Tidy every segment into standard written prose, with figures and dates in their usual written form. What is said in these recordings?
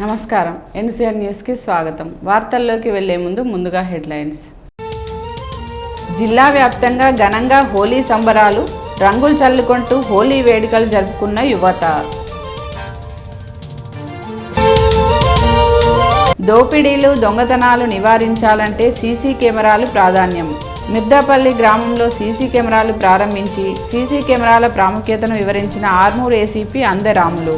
నమస్కారం NCR news కి స్వాగతం. వార్తల్లోకి వెళ్లే ముందుగా హెడ్లైన్స్. జిల్లా వ్యాప్తంగా ఘనంగా హోలీ సంబరాలు, రంగులు చల్లుకుంటూ హోలీ వేడుకలు జరుపుకున్న యువత. దోపిడీలు, దొంగతనాలు నివారించాలంటే సీసీ కెమెరాలు ప్రాధాన్యం. మిర్దాపల్లి గ్రామంలో సీసీ కెమెరాలు ప్రారంభించి సీసీ కెమెరాల ప్రాముఖ్యతను వివరించిన ఆర్మూర్ ఏసీపీ అందరాములు.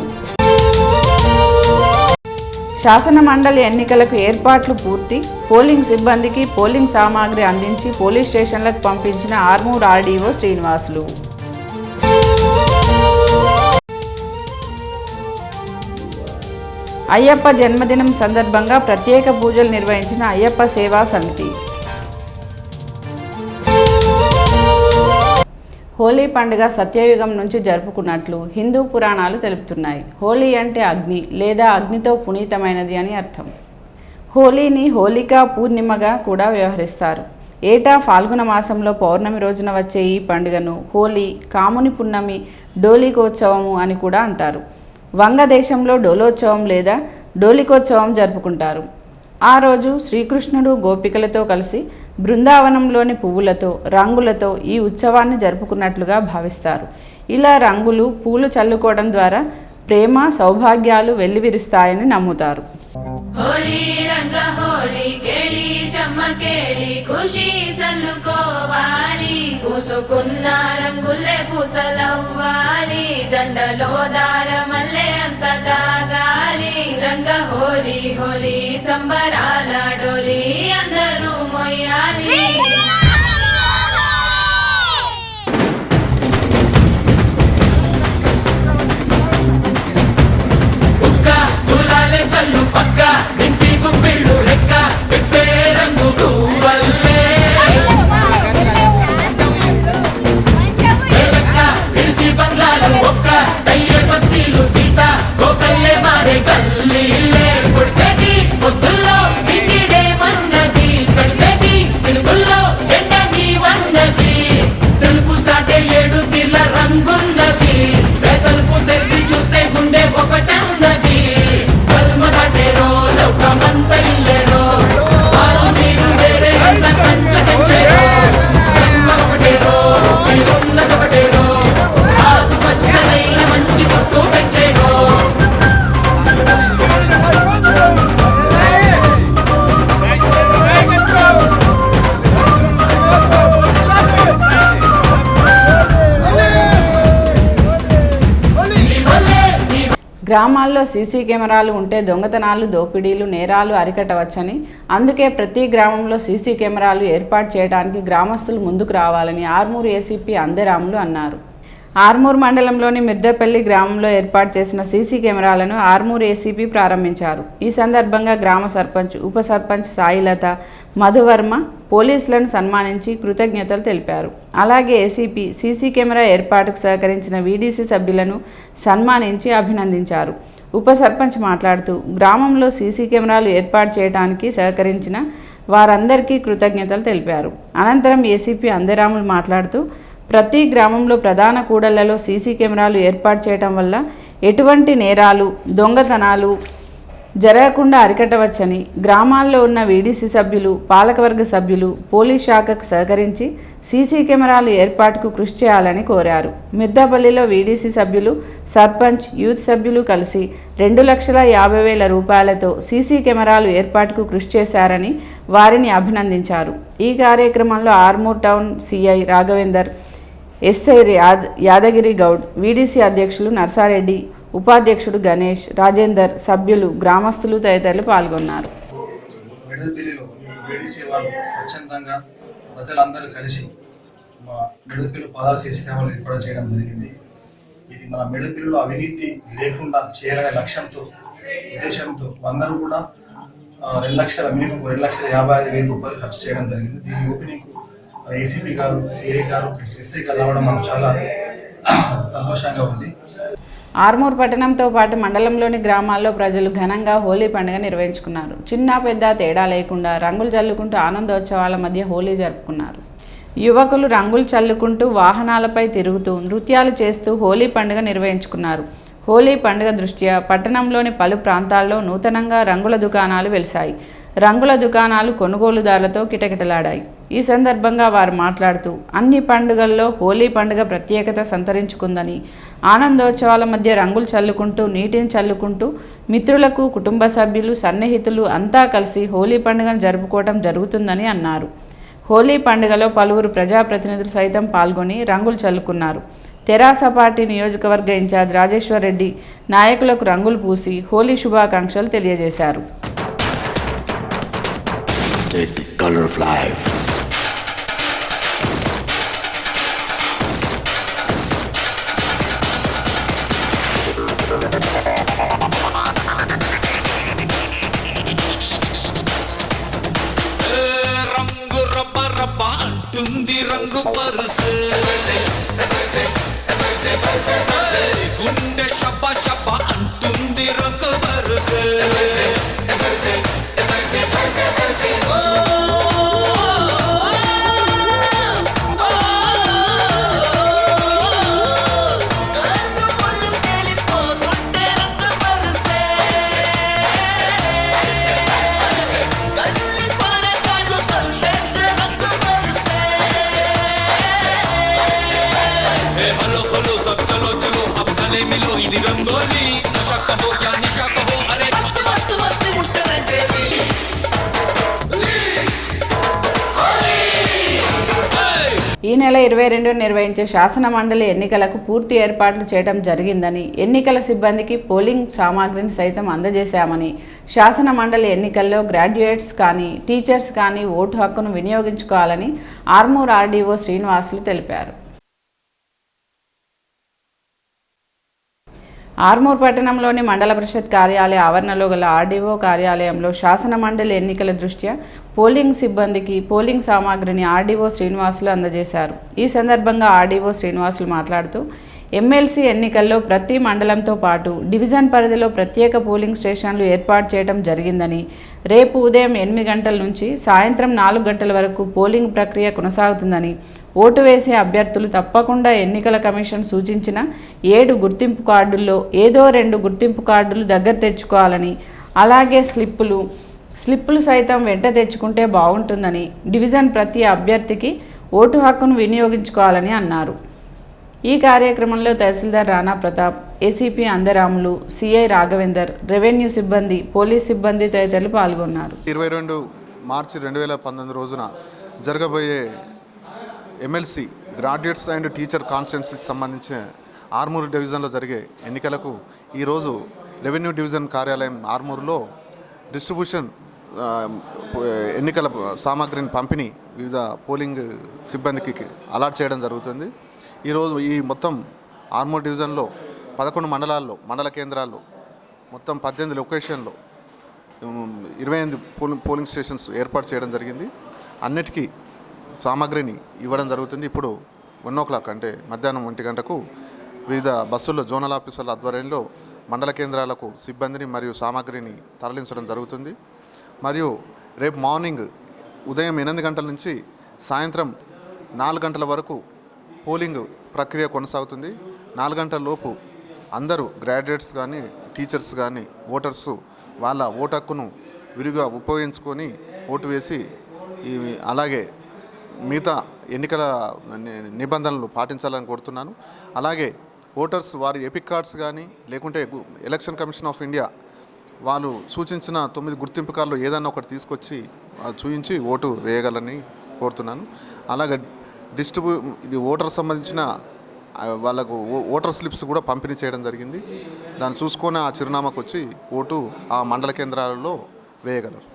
శాసన మండలి ఎన్నికలకు ఏర్పాట్లు పూర్తి, పోలింగ్ సిబ్బందికి పోలింగ్ సామాగ్రి అందించి పోలీస్ స్టేషన్లకు పంపించిన ఆర్మూర్ ఆర్డీఓ శ్రీనివాసులు. అయ్యప్ప జన్మదినం సందర్భంగా ప్రత్యేక పూజలు నిర్వహించిన అయ్యప్ప సేవా సమితి. హోలీ పండుగ సత్యయుగం నుంచి జరుపుకున్నట్లు హిందూ పురాణాలు తెలుపుతున్నాయి. హోలీ అంటే అగ్ని లేదా అగ్నితో పునీతమైనది అని అర్థం. హోలీని హోలికా పూర్ణిమగా కూడా వ్యవహరిస్తారు. ఏటా ఫాల్గుణ మాసంలో పౌర్ణమి రోజున వచ్చే ఈ పండుగను హోలీ, కాముని పున్నమి, డోలికోత్సవము అని కూడా అంటారు. వంగదేశంలో డోలోత్సవం లేదా డోలికోత్సవం జరుపుకుంటారు. ఆ రోజు శ్రీకృష్ణుడు గోపికలతో కలిసి బృందావనంలోని పువ్వులతో, రంగులతో ఈ ఉత్సవాన్ని జరుపుకున్నట్లుగా భావిస్తారు. ఇలా రంగులు, పూలు చల్లుకోవడం ద్వారా ప్రేమ, సౌభాగ్యాలు వెల్లివిరుస్తాయని నమ్ముతారు. హోలీ రంగ హోలీ కేడి చమ్మకేడి ఖుషి సల్లుకోవాలి, పూసుకున్న రంగులే పూసలవ్వాలి, దండలో దారమల్లే అంత తాగాలి. రంగ హోలీ హోలీ సంబరాల డోలి అందరూ మొయ్యాలి. గ్రామాల్లో సీసీ కెమెరాలు ఉంటే దొంగతనాలు, దోపిడీలు, నేరాలు అరికట్టవచ్చని, అందుకే ప్రతి గ్రామంలో సీసీ కెమెరాలు ఏర్పాటు చేయడానికి గ్రామస్తులు ముందుకు రావాలని ఆర్మూర్ ఏసీపీ అందరాములు అన్నారు. ఆర్మూర్ మండలంలోని మిర్దపల్లి గ్రామంలో ఏర్పాటు చేసిన సీసీ కెమెరాలను ఆర్మూర్ ఏసీపీ ప్రారంభించారు. ఈ సందర్భంగా గ్రామ సర్పంచ్, ఉప సర్పంచ్ సాయిలత, మధువర్మ పోలీసులను సన్మానించి కృతజ్ఞతలు తెలిపారు. అలాగే ఏసీపీ సీసీ కెమెరా ఏర్పాటుకు సహకరించిన వీడీసీ సభ్యులను సన్మానించి అభినందించారు. ఉప సర్పంచ్ మాట్లాడుతూ గ్రామంలో సీసీ కెమెరాలు ఏర్పాటు చేయడానికి సహకరించిన వారందరికీ కృతజ్ఞతలు తెలిపారు. అనంతరం ఏసీపీ అందరాములు మాట్లాడుతూ ప్రతి గ్రామంలో ప్రధాన కూడళ్లలో సీసీ కెమెరాలు ఏర్పాటు చేయడం వల్ల ఎటువంటి నేరాలు, దొంగతనాలు జరగకుండా అరికట్టవచ్చని, గ్రామాల్లో ఉన్న వీడీసీ సభ్యులు, పాలకవర్గ సభ్యులు పోలీస్ శాఖకు సహకరించి సీసీ కెమెరాల ఏర్పాటుకు కృషి చేయాలని కోరారు. మిర్దాపల్లిలో వీడీసీ సభ్యులు, సర్పంచ్, యూత్ సభ్యులు కలిసి 2,50,000 రూపాయలతో సీసీ కెమెరాలు ఏర్పాటుకు కృషి చేశారని వారిని అభినందించారు. ఈ కార్యక్రమంలో Armoor town CI Raghavender, SI Yadagiri Goud, VDC అధ్యక్షులు నర్సారెడ్డి, ఉపాధ్యక్షుడు గణేష్, రాజేందర్, సభ్యులు, గ్రామస్తులు తదితరులు పాల్గొన్నారు. మిడదపల్లిలో వీడీసీ వాళ్ళు స్వచ్ఛందంగా ప్రజలందరూ కలిసి మా మిడదపల్లి పదాలు సీసీ కెమెరాలు ఏర్పాటు చేయడం జరిగింది. ఇది మన మిడదపల్లిలో అవినీతి లేకుండా చేయాలనే లక్ష్యంతో, ఉద్దేశంతో అందరూ కూడా 2,50,000 రూపాయలు ఖర్చు చేయడం జరిగింది. దీని ఓపెనింగ్ ఏసీపీ గారు, సిఐ గారు, ఎస్ఐ గారు రావడం మాకు చాలా సంతోషంగా ఉంది. ఆర్మూర్ పట్టణంతో పాటు మండలంలోని గ్రామాల్లో ప్రజలు ఘనంగా హోలీ పండుగ నిర్వహించుకున్నారు. చిన్న పెద్ద తేడా లేకుండా రంగులు చల్లుకుంటూ ఆనందోత్సవాల మధ్య హోలీ జరుపుకున్నారు. యువకులు రంగులు చల్లుకుంటూ వాహనాలపై తిరుగుతూ నృత్యాలు చేస్తూ హోలీ పండుగ నిర్వహించుకున్నారు. హోలీ పండుగ దృష్ట్యా పట్టణంలోని పలు ప్రాంతాల్లో నూతనంగా రంగుల దుకాణాలు వెలిశాయి. రంగుల దుకాణాలు కొనుగోలుదారులతో కిటకిటలాడాయి. ఈ సందర్భంగా వారు మాట్లాడుతూ అన్ని పండుగల్లో హోలీ పండుగ ప్రత్యేకత సంతరించుకుందని, ఆనందోత్సవాల మధ్య రంగులు చల్లుకుంటూ నీటిని చల్లుకుంటూ మిత్రులకు, కుటుంబ సభ్యులు, సన్నిహితులు అంతా కలిసి హోలీ పండుగను జరుపుకోవటం జరుగుతుందని అన్నారు. హోలీ పండుగలో పలువురు ప్రజాప్రతినిధులు సైతం పాల్గొని రంగులు చల్లుకున్నారు. తెరాస పార్టీ నియోజకవర్గ ఇన్ఛార్జ్ రాజేశ్వర్ రెడ్డి నాయకులకు రంగులు పూసి హోలీ శుభాకాంక్షలు తెలియజేశారు. The color of life. రంగు రబ్బ రబ్బ అంటుంది రంగు పరుసు, గుండె షబ్బ షబ్బ అంటుంది రంగు పరుసు. ఈ నెల 22 నిర్వహించే శాసన మండలి ఎన్నికలకు పూర్తి ఏర్పాట్లు చేయడం జరిగిందని, ఎన్నికల సిబ్బందికి పోలింగ్ సామాగ్రిని సైతం అందజేశామని, శాసన మండలి ఎన్నికల్లో గ్రాడ్యుయేట్స్ కానీ టీచర్స్ కానీ ఓటు హక్కును వినియోగించుకోవాలని ఆర్మూర్ ఆర్డీఓ శ్రీనివాసులు తెలిపారు. ఆర్మూర్ పట్టణంలోని మండల పరిషత్ కార్యాలయ ఆవరణలో గల ఆర్డీఓ కార్యాలయంలో శాసన మండలి ఎన్నికల దృష్ట్యా పోలింగ్ సిబ్బందికి పోలింగ్ సామాగ్రిని ఆర్డీఓ శ్రీనివాసులు అందజేశారు. ఈ సందర్భంగా ఆర్డీఓ శ్రీనివాసులు మాట్లాడుతూ ఎమ్మెల్సీ ఎన్నికల్లో ప్రతి మండలంతో పాటు డివిజన్ పరిధిలో ప్రత్యేక పోలింగ్ స్టేషన్లు ఏర్పాటు చేయడం జరిగిందని, రేపు ఉదయం 8 గంటల నుంచి సాయంత్రం 4 గంటల వరకు పోలింగ్ ప్రక్రియ కొనసాగుతుందని, ఓటు వేసే అభ్యర్థులు తప్పకుండా ఎన్నికల కమిషన్ సూచించిన 7 గుర్తింపు కార్డుల్లో ఏదో 2 గుర్తింపు కార్డులు దగ్గర తెచ్చుకోవాలని, అలాగే స్లిప్పులు సైతం వెంట తెచ్చుకుంటే బాగుంటుందని, డివిజన్ ప్రతి అభ్యర్థికి ఓటు హక్కును వినియోగించుకోవాలని అన్నారు. ఈ కార్యక్రమంలో tahsildar Rana Pratap, ACP Andaramulu, CI Raghavender, revenue సిబ్బంది, పోలీస్ సిబ్బంది తదితరులు పాల్గొన్నారు. 22 మార్చి 2019 రోజున జరగబోయే ఎమ్మెల్సీ గ్రాడ్యుయేట్స్ అండ్ టీచర్ కాన్స్టిట్యున్సీకి సంబంధించిన ఆర్మూర్ డివిజన్లో జరిగే ఎన్నికలకు ఈరోజు రెవెన్యూ డివిజన్ కార్యాలయం ఆర్మూర్లో డిస్ట్రిబ్యూషన్ ఎన్నికల సామాగ్రిని పంపిణీ వివిధ పోలింగ్ సిబ్బందికి అలాట్ చేయడం జరుగుతుంది. ఈరోజు ఈ మొత్తం ఆర్మూర్ డివిజన్లో 11 మండలాల్లో, మండల కేంద్రాల్లో మొత్తం 18 లొకేషన్లో 28 పోలింగ్ స్టేషన్స్ ఏర్పాటు చేయడం జరిగింది. అన్నిటికీ సామాగ్రిని ఇవ్వడం జరుగుతుంది. ఇప్పుడు 1 o'clock అంటే మధ్యాహ్నం 1 గంటకు వివిధ బస్సుల్లో జోనల్ ఆఫీసర్ల ఆధ్వర్యంలో మండల కేంద్రాలకు సిబ్బందిని మరియు సామాగ్రిని తరలించడం జరుగుతుంది. మరియు రేపు మార్నింగ్ ఉదయం 8 గంటల నుంచి సాయంత్రం 4 గంటల వరకు పోలింగ్ ప్రక్రియ కొనసాగుతుంది. 4 గంటల లోపు అందరూ గ్రాడ్యుయేట్స్ కానీ టీచర్స్ కానీ ఓటర్సు వాళ్ళ ఓటు హక్కును విరిగా ఉపయోగించుకొని ఓటు వేసి అలాగే మిగతా ఎన్నికల నిబంధనలు పాటించాలని కోరుతున్నాను. అలాగే ఓటర్స్ వారి ఎపిక్ కార్డ్స్ కానీ లేకుంటే ఎలక్షన్ కమిషన్ ఆఫ్ ఇండియా వాళ్ళు సూచించిన 9 గుర్తింపు కార్డులు ఏదన్నా ఒకటి తీసుకొచ్చి చూపించి ఓటు వేయగలని కోరుతున్నాను. అలాగే ఇది ఓటర్ సంబంధించిన వాళ్ళకు ఓటర్ స్లిప్స్ కూడా పంపిణీ చేయడం జరిగింది. దాన్ని చూసుకొని ఆ చిరునామాకు వచ్చి ఓటు ఆ మండల కేంద్రాలలో వేయగలరు.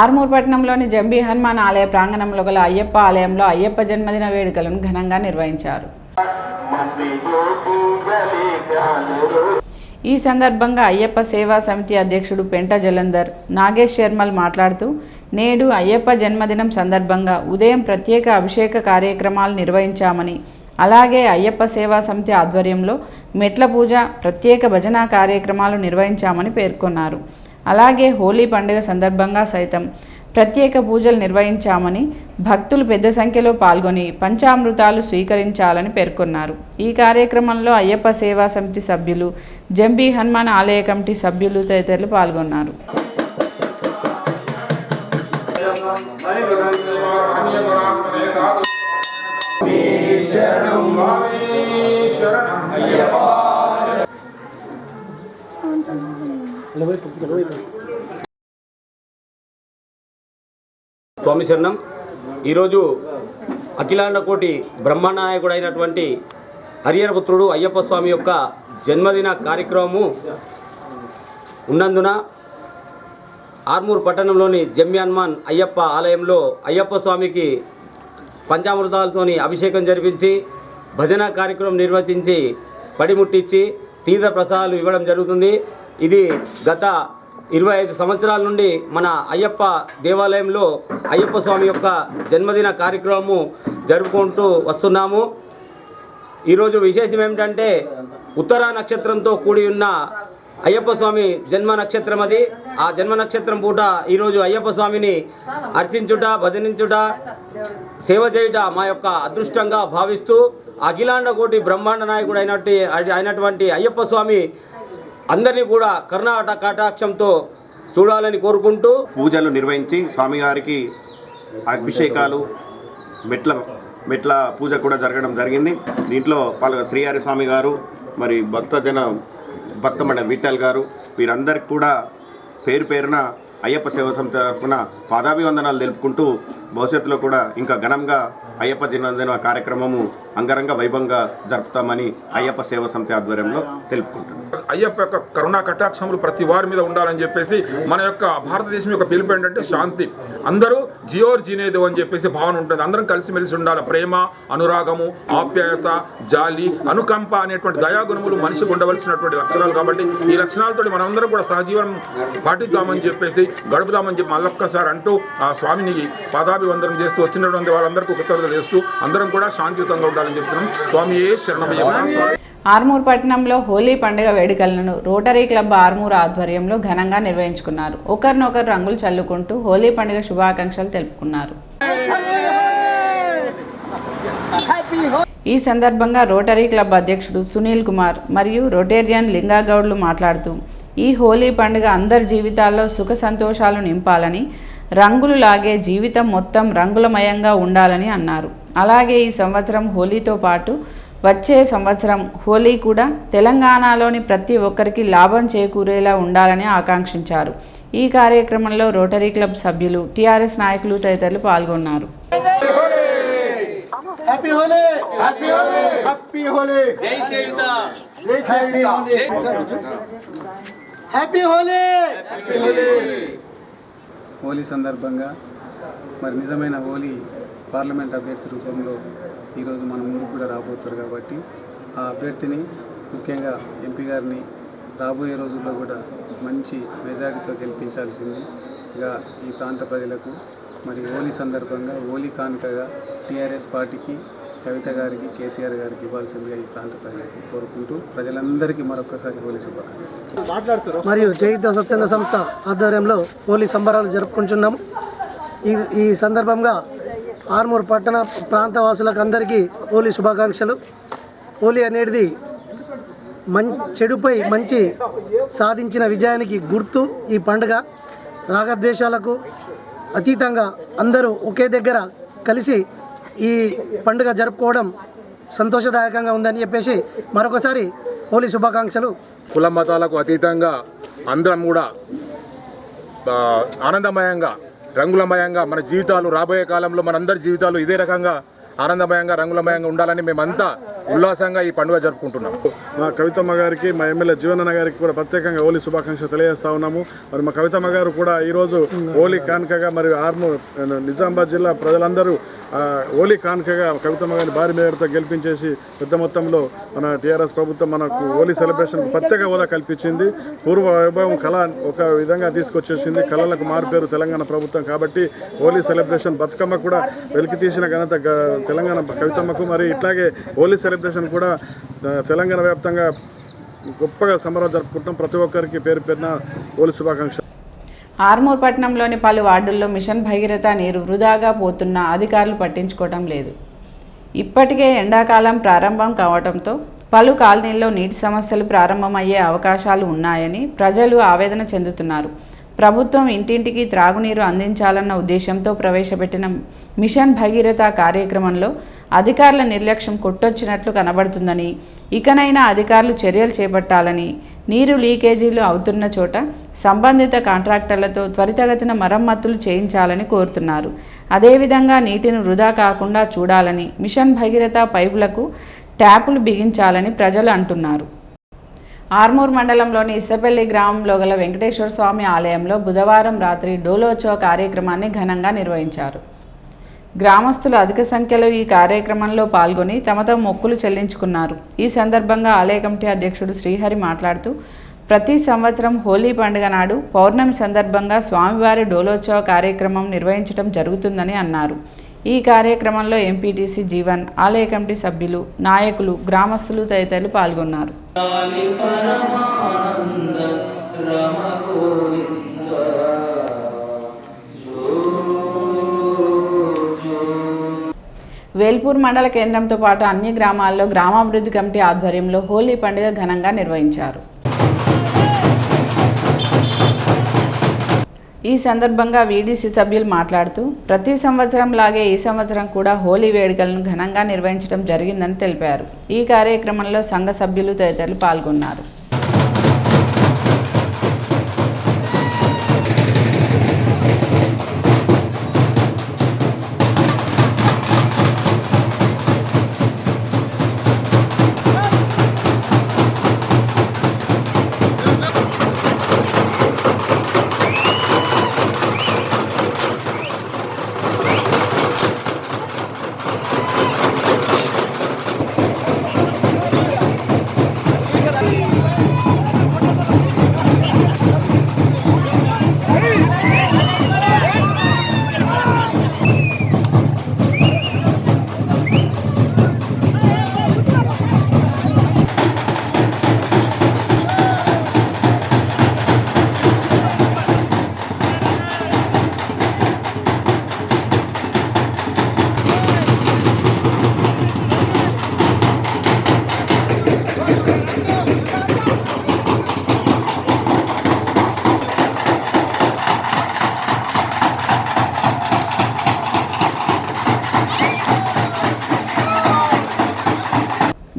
ఆర్మూర్ పట్టణంలోని జంబీ హనుమాన్ ఆలయ ప్రాంగణంలో గల అయ్యప్ప ఆలయంలో అయ్యప్ప జన్మదిన వేడుకలను ఘనంగా నిర్వహించారు. ఈ సందర్భంగా అయ్యప్ప సేవా సమితి అధ్యక్షుడు పెంట జలంధర్ నాగేష్ శర్మల్ మాట్లాడుతూ, నేడు అయ్యప్ప జన్మదినం సందర్భంగా ఉదయం ప్రత్యేక అభిషేక కార్యక్రమాలు నిర్వహించామని, అలాగే అయ్యప్ప సేవా సమితి ఆధ్వర్యంలో మెట్ల పూజ, ప్రత్యేక భజన కార్యక్రమాలు నిర్వహించామని పేర్కొన్నారు. అలాగే హోలీ పండుగ సందర్భంగా సైతం ప్రత్యేక పూజలు నిర్వహించామని, భక్తులు పెద్ద సంఖ్యలో పాల్గొని పంచామృతాలు స్వీకరించాలని పేర్కొన్నారు. ఈ కార్యక్రమంలో అయ్యప్ప సేవా సమితి సభ్యులు, జంబీ హనుమాన్ ఆలయ కమిటీ సభ్యులు తదితరులు పాల్గొన్నారు. స్వామి శరణం. ఈరోజు అఖిలాండ కోటి బ్రహ్మనాయకుడైనటువంటి హరిహరపుత్రుడు అయ్యప్ప స్వామి యొక్క జన్మదిన కార్యక్రమము ఉన్నందున ఆర్మూర్ పట్టణంలోని జంబీ హనుమాన్ అయ్యప్ప ఆలయంలో అయ్యప్ప స్వామికి పంచామృతాలతోని అభిషేకం జరిపించి భజన కార్యక్రమం నిర్వహించి పడిముట్టించి తీర్థ ప్రసాదాలు ఇవ్వడం జరుగుతుంది. ఇది గత 25 సంవత్సరాల నుండి మన అయ్యప్ప దేవాలయంలో అయ్యప్ప స్వామి యొక్క జన్మదిన కార్యక్రమము జరుపుకుంటూ వస్తున్నాము. ఈరోజు విశేషం ఏమిటంటే ఉత్తర నక్షత్రంతో కూడి ఉన్న అయ్యప్ప స్వామి జన్మ నక్షత్రం అది. ఆ జన్మ నక్షత్రం పూట ఈరోజు అయ్యప్ప స్వామిని అర్చించుట, భజనించుట, సేవ చేయుట మా యొక్క అదృష్టంగా భావిస్తూ అఖిలాండ కోటి బ్రహ్మాండ నాయకుడు అయినటువంటి అయ్యప్ప స్వామి అందరినీ కూడా కరుణాట కటాక్షంతో చూడాలని కోరుకుంటూ పూజలు నిర్వహించి స్వామివారికి అభిషేకాలు, మెట్ల పూజ కూడా జరగడం జరిగింది. దీంట్లో శ్రీహరి స్వామి గారు, మరి భక్తమండ విఠల్ గారు, వీరందరికీ కూడా పేరు పేరున అయ్యప్ప సేవ సమితి తరఫున పాదాభివందనాలు తెలుపుకుంటూ భవిష్యత్తులో కూడా ఇంకా ఘనంగా అయ్యప్ప జన్మదిన కార్యక్రమము అంగరంగ వైభవంగా జరుపుతామని అయ్యప్ప సేవ సమితి ఆధ్వర్యంలో తెలుపుకుంటున్నాం. అయ్యప్ప యొక్క కరుణా కటాక్షములు ప్రతి వారి మీద ఉండాలని చెప్పేసి మన యొక్క భారతదేశం యొక్క పిలుపు ఏంటంటే శాంతి. అందరూ జియోర్ జీనేదో అని చెప్పేసి భావన ఉంటుంది. అందరం కలిసిమెలిసి ఉండాలి. ప్రేమ, అనురాగము, ఆప్యాయత, జాలి, అనుకంప అనేటువంటి దయాగుణములు మనిషికి ఉండవలసినటువంటి లక్షణాలు. కాబట్టి ఈ లక్షణాలతో మనందరం కూడా సహజీవనం పాటిద్దామని చెప్పేసి గడుపుదామని చెప్పి మళ్ళొక్కసారి అంటూ ఆ స్వామిని పాదాభివందనం చేస్తూ వచ్చినటువంటి వాళ్ళందరికీ కృతజ్ఞతలు చేస్తూ అందరం కూడా శాంతియుతంగా ఉండాలని చెప్తున్నాం. స్వామియే శరణమయ్య. ఆర్మూర్ పట్టణంలో హోలీ పండుగ వేడుకలను రోటరీ క్లబ్ ఆర్మూర్ ఆధ్వర్యంలో ఘనంగా నిర్వహించుకున్నారు. ఒకరినొకరు రంగులు చల్లుకుంటూ హోలీ పండుగ శుభాకాంక్షలు తెలుపుకున్నారు. ఈ సందర్భంగా రోటరీ క్లబ్ అధ్యక్షుడు సునీల్ కుమార్ మరియు రొటేరియన్ లింగాగౌడ్లు మాట్లాడుతూ ఈ హోలీ పండుగ అందరి జీవితాల్లో సుఖ సంతోషాలు నింపాలని, రంగులు లాగే జీవితం మొత్తం రంగులమయంగా ఉండాలని అన్నారు. అలాగే ఈ సంవత్సరం హోలీతో పాటు వచ్చే సంవత్సరం హోలీ కూడా తెలంగాణలోని ప్రతి ఒక్కరికి లాభం చేకూరేలా ఉండాలని ఆకాంక్షించారు. ఈ కార్యక్రమంలో రోటరీ క్లబ్ సభ్యులు, టీఆర్ఎస్ నాయకులు తదితరులు పాల్గొన్నారు. హోలీ సందర్భంగా మరి నిజమైన హోలీ పార్లమెంట్ అభ్యర్థి రూపంలో ఈరోజు మన ముందుకు కూడా రాబోతారు. కాబట్టి ఆ అభ్యర్థిని, ముఖ్యంగా ఎంపీ గారిని రాబోయే రోజుల్లో కూడా మంచి మెజారిటీతో గెలిపించాల్సిందిగా ఈ ప్రాంత ప్రజలకు మరి హోలీ సందర్భంగా హోలీ కానుకగా టీఆర్ఎస్ పార్టీకి, కవిత గారికి, కేసీఆర్ గారికి ఇవ్వాల్సిందిగా ఈ ప్రాంత ప్రజలకు కోరుకుంటూ ప్రజలందరికీ మరొకసారి హోలీ శుభాకాంక్షలు. మరియు జైహిత స్వచ్ఛంద సంస్థ ఆధ్వర్యంలో హోలీ సంబరాలు జరుపుకుంటున్నాము. ఈ సందర్భంగా ఆర్మూర్ పట్టణ ప్రాంతవాసులకు అందరికీ హోలీ శుభాకాంక్షలు. హోలీ అనేది చెడుపై మంచి సాధించిన విజయానికి గుర్తు. ఈ పండుగ రాగద్వేషాలకు అతీతంగా అందరూ ఒకే దగ్గర కలిసి ఈ పండుగ జరుపుకోవడం సంతోషదాయకంగా ఉందని చెప్పేసి మరొకసారి హోలీ శుభాకాంక్షలు. కుల మతాలకు అతీతంగా అందరం కూడా ఆనందమయంగా, రంగులమయంగా మన జీవితాలు రాబోయే కాలంలో మనందరి జీవితాలు ఇదే రకంగా ఆనందమయంగా, రంగులమయంగా ఉండాలని మేమంతా ఉల్లాసంగా ఈ పండుగ జరుపుకుంటున్నాం. మా కవితమ్మ గారికి, మా ఎమ్మెల్యే జీవనన్న గారికి కూడా ప్రత్యేకంగా హోలీ శుభాకాంక్షలు తెలియజేస్తా ఉన్నాము. మరి మా కవితమ్మ గారు కూడా ఈరోజు హోలీ కానుకగా మరియు ఆర్మూర్ నిజామాబాద్ జిల్లా ప్రజలందరూ హోలీ కానుకగా కవితమ్మ గారిని భారీ మేరతో గెలిపించేసి పెద్ద మొత్తంలో మన టీఆర్ఎస్ ప్రభుత్వం మనకు హోలీ సెలబ్రేషన్ ప్రత్యేక హోదా కల్పించింది. పూర్వ వైభవం కళ ఒక విధంగా తీసుకొచ్చేసింది. కళలకు మారుపేరు తెలంగాణ ప్రభుత్వం. కాబట్టి హోలీ సెలబ్రేషన్ బతుకమ్మ కూడా వెలికి తీసిన ఘనత తెలంగాణ కవితమ్మకు. మరి ఇట్లాగే హోలీ సెలబ్రేషన్ కూడా తెలంగాణ వ్యాప్తంగా గొప్పగా సంబరాలు జరుపుకుంటాం. ప్రతి ఒక్కరికి పేరు పేరున హోలీ శుభాకాంక్షలు. ఆర్మూర్ పట్టణంలోని పలు వార్డుల్లో మిషన్ భగీరథ నీరు వృధాగా పోతున్నా అధికారులు పట్టించుకోవటం లేదు. ఇప్పటికే ఎండాకాలం ప్రారంభం కావడంతో పలు కాలనీల్లో నీటి సమస్యలు ప్రారంభమయ్యే అవకాశాలు ఉన్నాయని ప్రజలు ఆవేదన చెందుతున్నారు. ప్రభుత్వం ఇంటింటికి త్రాగునీరు అందించాలన్న ఉద్దేశంతో ప్రవేశపెట్టిన మిషన్ భగీరథ కార్యక్రమంలో అధికారుల నిర్లక్ష్యం కొట్టొచ్చినట్లు కనబడుతుందని, ఇకనైనా అధికారులు చర్యలు చేపట్టాలని, నీరు లీకేజీలు అవుతున్న చోట సంబంధిత కాంట్రాక్టర్లతో త్వరితగతిన మరమ్మతులు చేయించాలని కోరుతున్నారు. అదేవిధంగా నీటిని వృధా కాకుండా చూడాలని, మిషన్ భగీరథ పైపులకు ట్యాపులు బిగించాలని ప్రజలు అంటున్నారు. ఆర్మూర్ మండలంలోని ఇసపల్లి గ్రామంలో గల వెంకటేశ్వర స్వామి ఆలయంలో బుధవారం రాత్రి డోలోత్సవ కార్యక్రమాన్ని ఘనంగా నిర్వహించారు. గ్రామస్తులు అధిక సంఖ్యలో ఈ కార్యక్రమంలో పాల్గొని తమ మొక్కులు చెల్లించుకున్నారు. ఈ సందర్భంగా ఆలయ కమిటీ అధ్యక్షుడు శ్రీహరి మాట్లాడుతూ, ప్రతి సంవత్సరం హోలీ పండుగ నాడు పౌర్ణమి సందర్భంగా స్వామివారి డోలోత్సవ కార్యక్రమం నిర్వహించడం జరుగుతుందని అన్నారు. ఈ కార్యక్రమంలో ఎంపీటీసీ జీవన్, ఆలయ కమిటీ సభ్యులు, నాయకులు, గ్రామస్తులు తదితరులు పాల్గొన్నారు. వేల్పూర్ మండల కేంద్రంతో పాటు అన్ని గ్రామాల్లో గ్రామాభివృద్ధి కమిటీ ఆధ్వర్యంలో హోలీ పండుగ ఘనంగా నిర్వహించారు. ఈ సందర్భంగా వీడీసీ సభ్యులు మాట్లాడుతూ, ప్రతి సంవత్సరం లాగే ఈ సంవత్సరం కూడా హోలీ వేడుకలను ఘనంగా నిర్వహించడం జరిగిందని తెలిపారు. ఈ కార్యక్రమంలో సంఘ సభ్యులు తదితరులు పాల్గొన్నారు.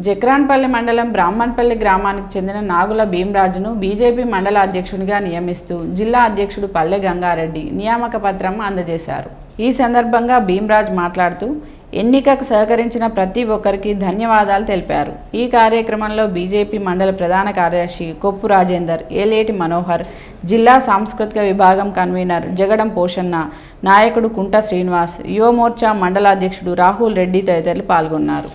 జక్రాన్పల్లి మండలం బ్రాహ్మణపల్లి గ్రామానికి చెందిన నాగుల భీమరాజును బీజేపీ మండల అధ్యక్షునిగా నియమిస్తూ జిల్లా అధ్యక్షుడు పల్లె గంగారెడ్డి నియామక పత్రం అందజేశారు. ఈ సందర్భంగా భీమరాజ్ మాట్లాడుతూ, ఎన్నికకు సహకరించిన ప్రతి ఒక్కరికి ధన్యవాదాలు తెలిపారు. ఈ కార్యక్రమంలో బీజేపీ మండల ప్రధాన కార్యదర్శి కొప్పు రాజేందర్, ఏలేటి మనోహర్, జిల్లా సాంస్కృతిక విభాగం కన్వీనర్ జగడం పోషన్న, నాయకుడు కుంట శ్రీనివాస్, యువమోర్చా మండల అధ్యక్షుడు రాహుల్ రెడ్డి తదితరులు పాల్గొన్నారు.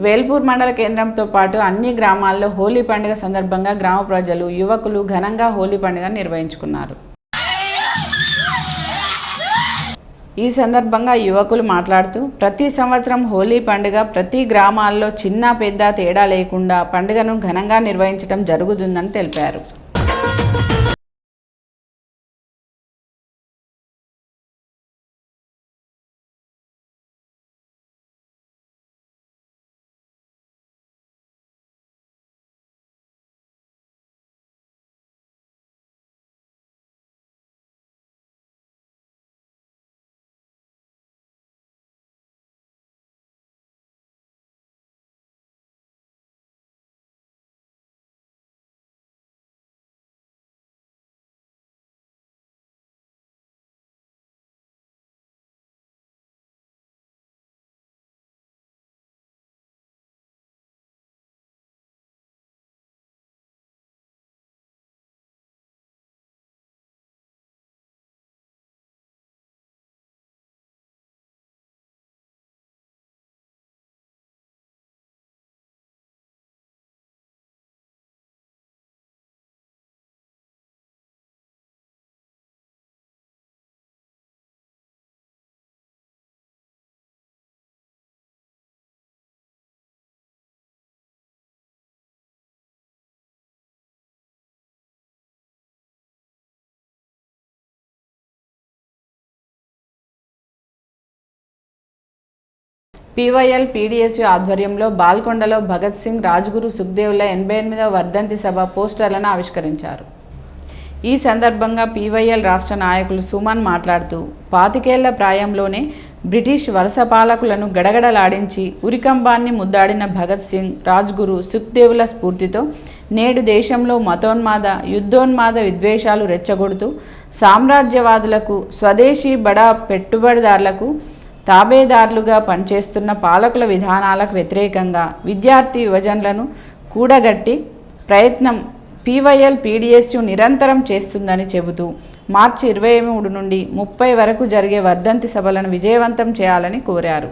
వేల్పూర్ మండల కేంద్రంతో పాటు అన్ని గ్రామాల్లో హోలీ పండుగ సందర్భంగా గ్రామ ప్రజలు, యువకులు ఘనంగా హోలీ పండుగ నిర్వహించుకున్నారు. ఈ సందర్భంగా యువకులు మాట్లాడుతూ, ప్రతి సంవత్సరం హోలీ పండుగ ప్రతి గ్రామాల్లో చిన్న పెద్ద తేడా లేకుండా పండుగను ఘనంగా నిర్వహించడం జరుగుతుందని తెలిపారు. పీవైఎల్ పీడీఎస్యూ ఆధ్వర్యంలో బాల్కొండలో భగత్ సింగ్, రాజ్గురు, సుఖ్దేవ్ల 88వ వర్ధంతి సభ పోస్టర్లను ఆవిష్కరించారు. ఈ సందర్భంగా పీవైఎల్ రాష్ట్ర నాయకులు సుమన్ మాట్లాడుతూ 25 ఏళ్ల ప్రాయంలోనే బ్రిటిష్ వలస పాలకులను గడగడలాడించి ఉరికంబాన్ని ముద్దాడిన భగత్ సింగ్, రాజ్గురు, సుఖ్దేవ్ల స్ఫూర్తితో నేడు దేశంలో మతోన్మాద, యుద్ధోన్మాద విద్వేషాలు రెచ్చగొడుతూ సామ్రాజ్యవాదులకు, స్వదేశీ బడా పెట్టుబడిదారులకు తాబేదారులుగా పనిచేస్తున్న పాలకుల విధానాలకు వ్యతిరేకంగా విద్యార్థి యువజనులను కూడగట్టి ప్రయత్నం పీవైఎల్ పీడీఎస్యూ నిరంతరం చేస్తుందని చెబుతూ మార్చి 23 నుండి 30 వరకు జరిగే వర్ధంతి సభలను విజయవంతం చేయాలని కోరారు.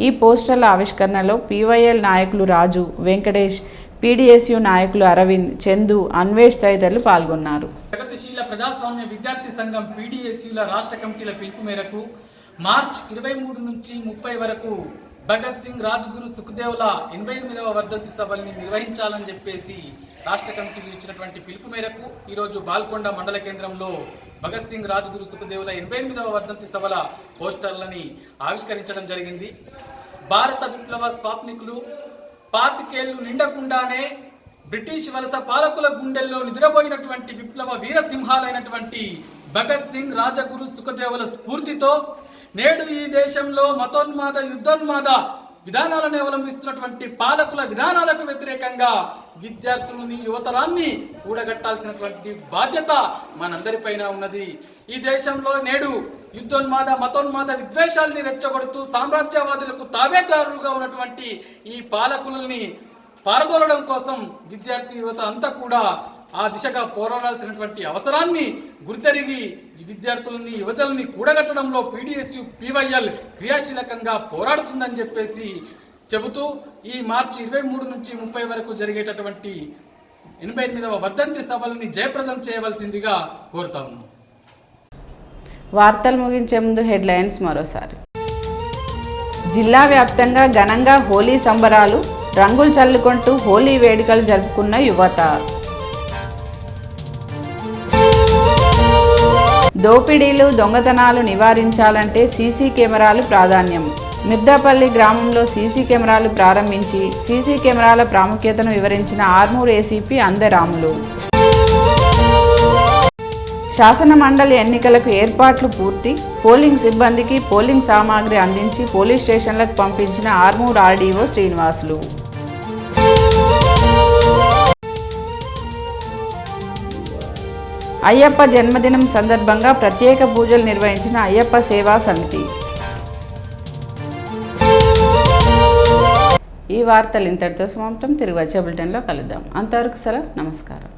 ఈ పోస్టర్ల ఆవిష్కరణలో పీవైఎల్ నాయకులు రాజు, వెంకటేష్, పీడీఎస్యూ నాయకులు అరవింద్, చందు, అన్వేష్ తదితరులు పాల్గొన్నారు. ప్రగతిశీల ప్రజాస్వామ్య విద్యార్థి సంఘం పీడీఎస్యూల రాష్ట్ర కమిటీల పిలుపు మేరకు మార్చి 23 నుంచి 30 వరకు భగత్ సింగ్, రాజ్గురు, సుఖ్దేవ్ల 88వ వర్ధంతి సభల్ని నిర్వహించాలని చెప్పేసి రాష్ట్ర కమిటీలు ఇచ్చినటువంటి పిలుపు మేరకు ఈరోజు బాల్కొండ మండల కేంద్రంలో భగత్ సింగ్, రాజ్గురు, సుఖ్దేవ్ల 88వ వర్ధంతి సభల పోస్టర్లని ఆవిష్కరించడం జరిగింది. భారత విప్లవ స్వాప్నికులు 25 ఏళ్లు నిండకుండానే బ్రిటిష్ వలస పాలకుల గుండెల్లో నిద్రపోయినటువంటి విప్లవ వీరసింహాలైనటువంటి భగత్ సింగ్, రాజగురు, సుఖదేవుల స్ఫూర్తితో నేడు ఈ దేశంలో మతోన్మాద, యుద్ధోన్మాద విధానాలను అవలంబిస్తున్నటువంటి పాలకుల విధానాలకు వ్యతిరేకంగా విద్యార్థులని, యువతరాన్ని కూడగట్టాల్సినటువంటి బాధ్యత మనందరిపైన ఉన్నది. ఈ దేశంలో నేడు యుద్ధోన్మాద, మతోన్మాద విద్వేషాలని రెచ్చగొడుతూ సామ్రాజ్యవాదులకు తాబేదారులుగా ఉన్నటువంటి ఈ పాలకులని పారదోలడం కోసం విద్యార్థి యువత అంతా కూడా ఆ దిశగా పోరాడాల్సినటువంటి అవసరాన్ని గుర్తెరిగి విద్యార్థులని, యువజనుల్ని కూడగట్టడంలో పీడీఎస్యూ, పీవైఎల్ క్రియాశీలకంగా పోరాడుతుందని చెప్పేసి చెబుతూ ఈ మార్చి 23 నుంచి 30 వరకు జరిగేటటువంటి 88వ వర్ధంతి సభల్ని జయప్రదం చేయవలసిందిగా కోరుతా ఉన్నాం. వార్తలు ముగించే ముందు హెడ్లైన్స్ మరోసారి. జిల్లా వ్యాప్తంగా ఘనంగా హోలీ సంబరాలు, రంగులు చల్లుకుంటూ హోలీ వేడుకలు జరుపుకున్న యువత. దోపిడీలు, దొంగతనాలు నివారించాలంటే సీసీ కెమెరాలు ప్రాధాన్యం. మిర్దాపల్లి గ్రామంలో సీసీ కెమెరాలు ప్రారంభించి సీసీ కెమెరాల ప్రాముఖ్యతను వివరించిన ఆర్మూర్ ఏసీపీ అందెరాములు. శాసన మండలి ఎన్నికలకు ఏర్పాట్లు పూర్తి, పోలింగ్ సిబ్బందికి పోలింగ్ సామాగ్రి అందించి పోలీస్ స్టేషన్లకు పంపించిన ఆర్మూర్ ఆర్డీఓ శ్రీనివాసులు. అయ్యప్ప జన్మదినం సందర్భంగా ప్రత్యేక పూజలు నిర్వహించిన అయ్యప్ప సేవా సమితి. ఈ వార్తలు ఇంతటితో సమాప్తం. తిరిగి వచ్చే బులెటిన్లో కలుద్దాం. అంతవరకు సెలవు. నమస్కారం.